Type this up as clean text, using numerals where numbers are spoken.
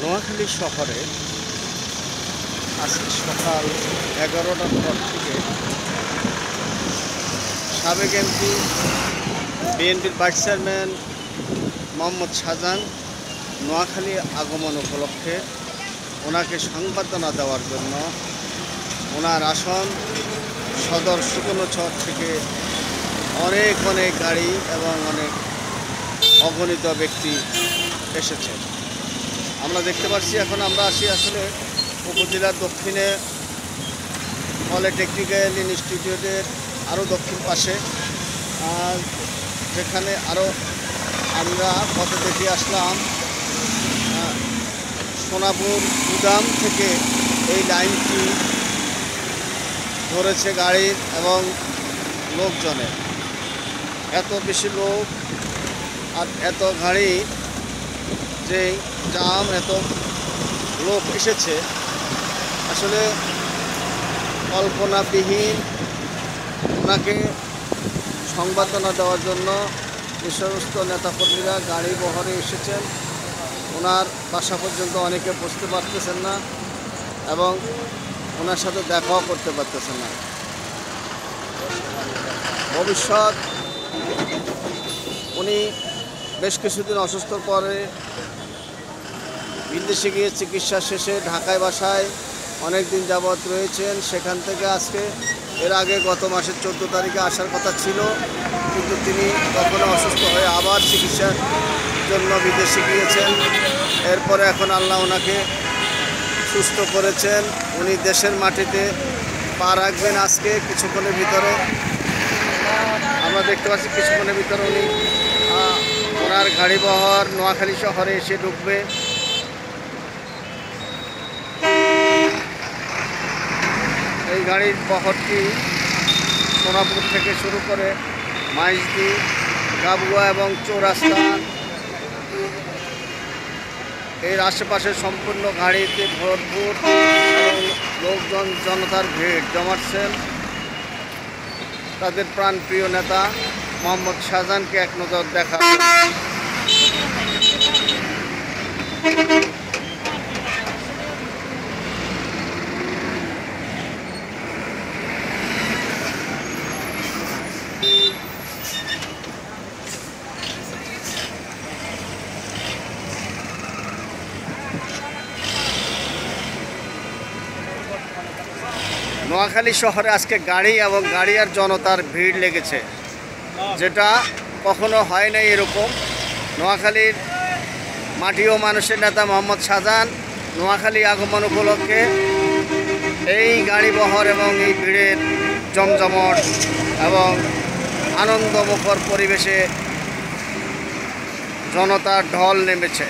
নোয়াখালী শহরে আজকে সকাল 11টার পর থেকে সাবেক এমপি বিএনপির ভাইস চেয়ারম্যান মোহাম্মদ শাহজাহান নোয়াখালী আগমন উপলক্ষে ওনাকে সংবর্ধনা দেওয়ার জন্য ওনার আসন সদর সুকর্ণচর থেকে অনেক গাড়ি এবং অনেক অগণিত ব্যক্তি এসেছে। আমরা দেখতে পাচ্ছি এখন আমরা আসি আসলে উপজেলার দক্ষিণে পলিটেকনিক্যাল ইনস্টিটিউটের আরও দক্ষিণ পাশে, যেখানে আরও আমরা পথে দেখে আসলাম সোনাপুর গুদাম থেকে এই লাইনটি ধরেছে গাড়ির এবং লোকজনের। এত বেশি লোক আর এত গাড়ি, যে জাম, এত লোক এসেছে, আসলে কল্পনাবিহীন। ওনাকে সংবর্ধনা দেওয়ার জন্য যে সমস্ত নেতাকর্মীরা গাড়ি বহরে এসেছেন, ওনার বাসা পর্যন্ত অনেকে বসতে পারতেছেন না এবং ওনার সাথে দেখাও করতে পারতেছেন না। ভবিষ্যৎ উনি বেশ কিছুদিন অসুস্থর পরে বিদেশে গিয়ে চিকিৎসা শেষে ঢাকায় বাসায় অনেক দিন যাবৎ রয়েছেন। সেখান থেকে আজকে এর আগে গত মাসের 14 তারিখে আসার কথা ছিল, কিন্তু তিনি তখনও অসুস্থ হয়ে আবার চিকিৎসার জন্য বিদেশে গিয়েছেন। এরপরে এখন আল্লাহ ওনাকে সুস্থ করেছেন। উনি দেশের মাটিতে পা রাখবেন আজকে কিছুক্ষণের ভিতরে। আমরা দেখতে পাচ্ছি কিছুক্ষণের ভিতরে উনি ওনার গাড়ি বহর নোয়াখালী শহরে এসে ঢুকবে। এই গাড়ির বহরটি সোনাপুর থেকে শুরু করে মাইজদি, গাবুয়া এবং চৌরাস্তা, এর আশেপাশে সম্পূর্ণ গাড়িতে ভরপুর এবং লোকজন, জনতার ভিড় জমাচ্ছেন তাদের প্রাণপ্রিয় নেতা মোহাম্মদ শাহজাহানকে এক নজর দেখা। নোয়াখালী শহরে আজকে গাড়ি এবং গাড়ি আর জনতার ভিড় লেগেছে, যেটা কখনো হয় নাই এরকম। নোয়াখালীর মাটি ও মানুষের নেতা মোহাম্মদ শাহজাহান নোয়াখালী আগমন উপলক্ষে এই গাড়ি বহর এবং এই ভিড়ের জমজমট এবং আনন্দমুখর পরিবেশে জনতার ঢল নেমেছে।